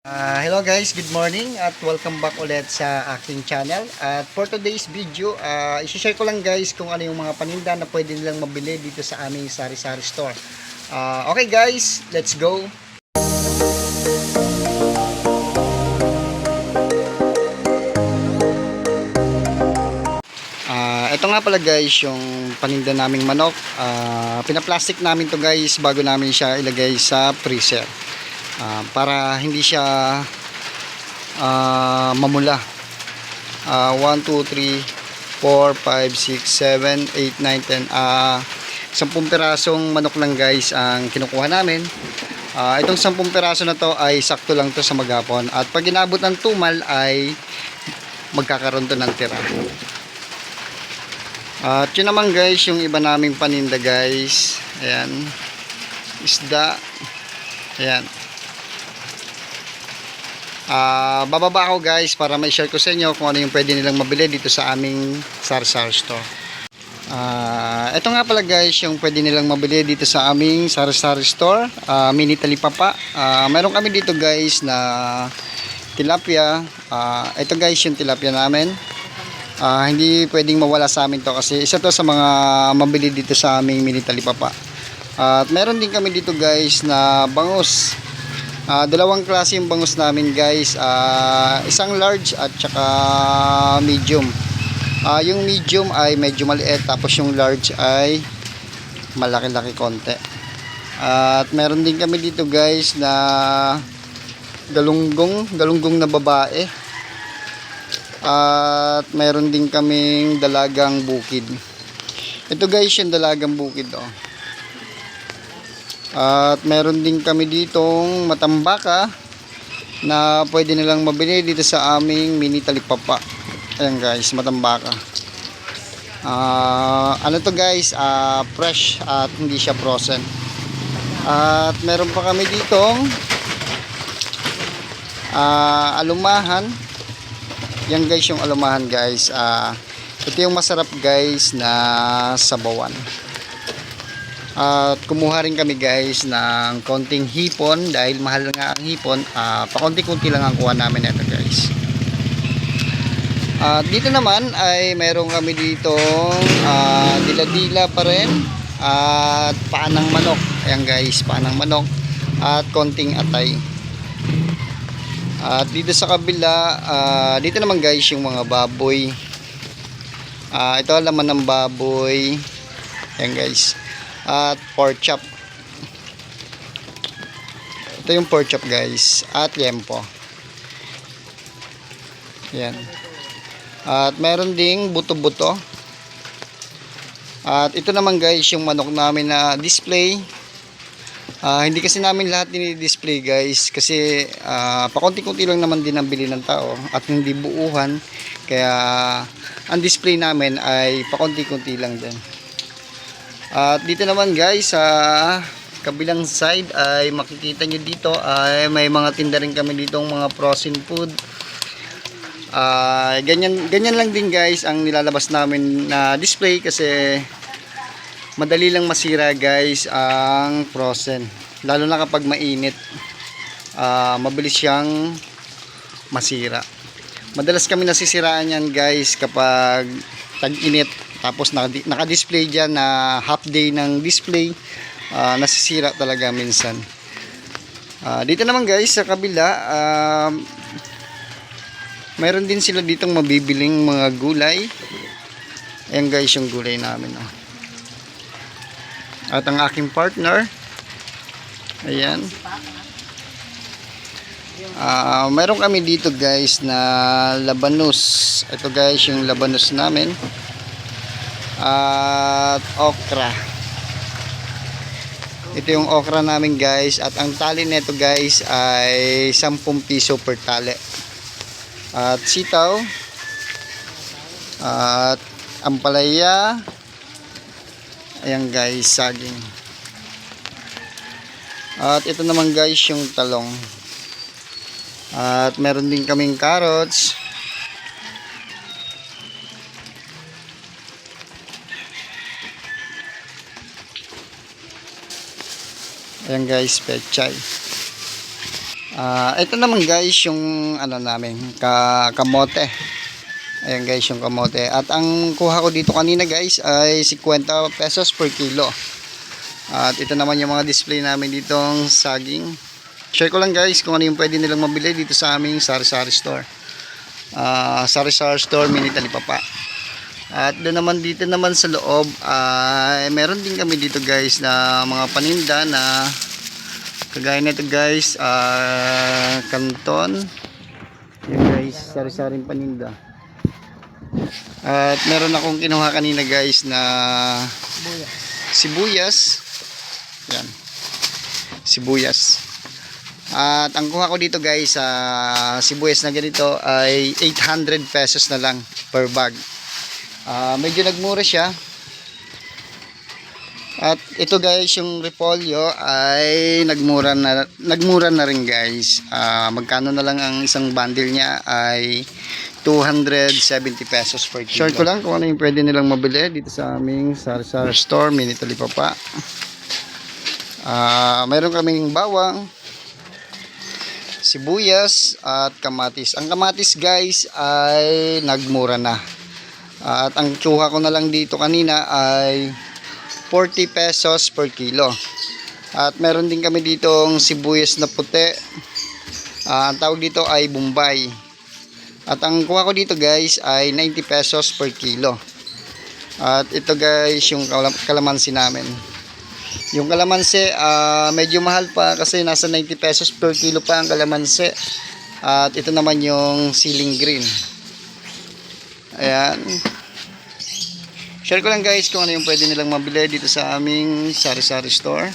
Hello guys, good morning at welcome back ulit sa aking channel. At for today's video, isi-share ko lang guys kung ano yung mga paninda na pwede nilang mabili dito sa aming sari-sari store. Okay guys, let's go! Ito nga pala guys yung paninda naming manok. Pinaplastic namin to guys bago namin siya ilagay sa freezer. Para hindi siya mamula. 1, 2, 3, 4, 5, 6, 7, 8, 9, 10 10 pirasong manok lang guys ang kinukuha namin. Itong 10 piraso na to ay sakto lang to sa maghapon, at pag inabot ng tumal ay magkakaroon to ng tira. At yun naman guys yung iba naming paninda guys. Ayan, isda. Ayan. Bababa ako guys para may share ko sa inyo kung ano yung pwede nilang mabili dito sa aming sari-sari store. Ito nga pala guys yung pwede nilang mabili dito sa aming sari-sari store. Mini talipapa. Meron kami dito guys na tilapia. Ito guys yung tilapia namin. Hindi pwedeng mawala sa amin to kasi isa to sa mga mabili dito sa aming mini talipapa. At meron din kami dito guys na bangus. Dalawang klase yung bangus namin guys, isang large at saka medium. Yung medium ay medyo maliit, tapos yung large ay malaki-laki konti. At meron din kami dito guys na galunggong na babae. At meron din kaming dalagang bukid. Ito guys yung dalagang bukid At meron din kami ditong matambaka na pwede nilang mabili dito sa aming mini talipapa. Ayan guys, matambaka. Ano to guys, fresh at hindi siya frozen. At meron pa kami ditong alumahan. Yan guys yung alumahan guys. Ito yung masarap guys na sabawan. At kumuha rin kami guys ng konting hipon dahil mahal nga ang hipon. Pakunti-kunti lang ang kuha namin ito guys. Dito naman ay meron kami ditong dila-dila pa rin at paanang manok. Ayan guys, paanang manok at konting atay. At dito sa kabila, dito naman guys yung mga baboy. Ito laman ng baboy. Ayan guys. At pork chop. Ito yung pork chop guys. At liempo. Ayan. At meron ding buto-buto. At ito naman guys yung manok namin na display. Hindi kasi namin lahat dinidisplay guys kasi pakunti-kunti lang naman din ang bili ng tao at hindi buuhan, kaya ang display namin ay pakunti-kunti lang din. At dito naman guys sa kabilang side ay makikita nyo dito ay may mga tinda rin kami ditong mga frozen food. Ganyan lang din guys ang nilalabas namin na display kasi madali lang masira guys ang frozen, lalo na kapag mainit. Mabilis siyang masira. Madalas kami nasisiraan yan guys kapag tag-init, tapos naka-display dyan na half day ng display. Nasisira talaga minsan. Dito naman guys sa kabila, mayroon din sila ditong mabibiling mga gulay. Ayan guys yung gulay namin at ang aking partner, ayan, meron kami dito guys na labanus. Ito guys yung labanus namin at okra. Ito yung okra namin guys, at ang tali nito guys ay 10 piso per tali. At sitaw at ampalaya. Ayan guys, saging. At ito naman guys yung talong. At meron din kaming carrots. Ayan guys, pechay. Ito naman guys yung ano namin, kamote. Ayan guys yung kamote. At ang kuha ko dito kanina guys ay 50 pesos per kilo. At ito naman yung mga display namin ditong saging. Share ko lang guys kung ano yung pwede nilang mabili dito sa aming sari-sari store. Sari-sari store, mini talipapa. At doon naman dito naman sa loob ay meron din kami dito guys na mga paninda na kagaya nito guys, kanton. Yan guys, sari-saring paninda. At meron akong kinuha kanina guys na sibuyas. Yan. Sibuyas. At ang kuha ko dito guys sa sibuyas na ganito ay 800 pesos na lang per bag. Medyo nagmura siya. At ito guys yung repolyo ay nagmura na rin guys. Magkano na lang ang isang bundle niya ay 270 pesos per kilo. Share ko lang kung ano yung pwede nilang mabili dito sa aming sari-sari store, mini talipapa. Meron kaming bawang, sibuyas at kamatis. Ang kamatis guys ay nagmura na. At ang kuha ko na lang dito kanina ay 40 pesos per kilo. At meron din kami ditong sibuyas na puti. Ang tawag dito ay Bombay. At ang kuha ko dito guys ay 90 pesos per kilo. At ito guys yung kalamansi namin. Yung kalamansi medyo mahal pa kasi nasa 90 pesos per kilo pa ang kalamansi. At ito naman yung siling green. Ayan. Share ko lang guys kung ano yung pwede nilang mabili dito sa aming sari-sari store.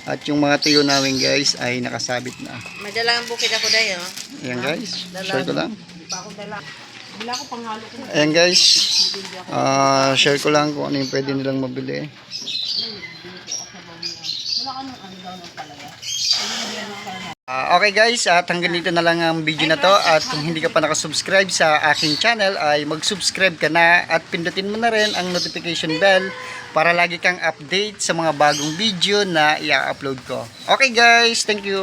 At yung mga tuyo namin guys ay nakasabit na. Madalang bukid ako dayo. Ayan guys, share ko lang. Wala ko panghalo ko. Ayan guys, share ko lang kung ano yung pwede nilang mabili. Wala ka nang ano daw ng palaya. Okay guys, at hanggang dito na lang ang video na to. At kung hindi ka pa nakasubscribe sa aking channel ay mag-subscribe ka na at pindutin mo na rin ang notification bell para lagi kang update sa mga bagong video na i-upload ko. Okay guys, thank you.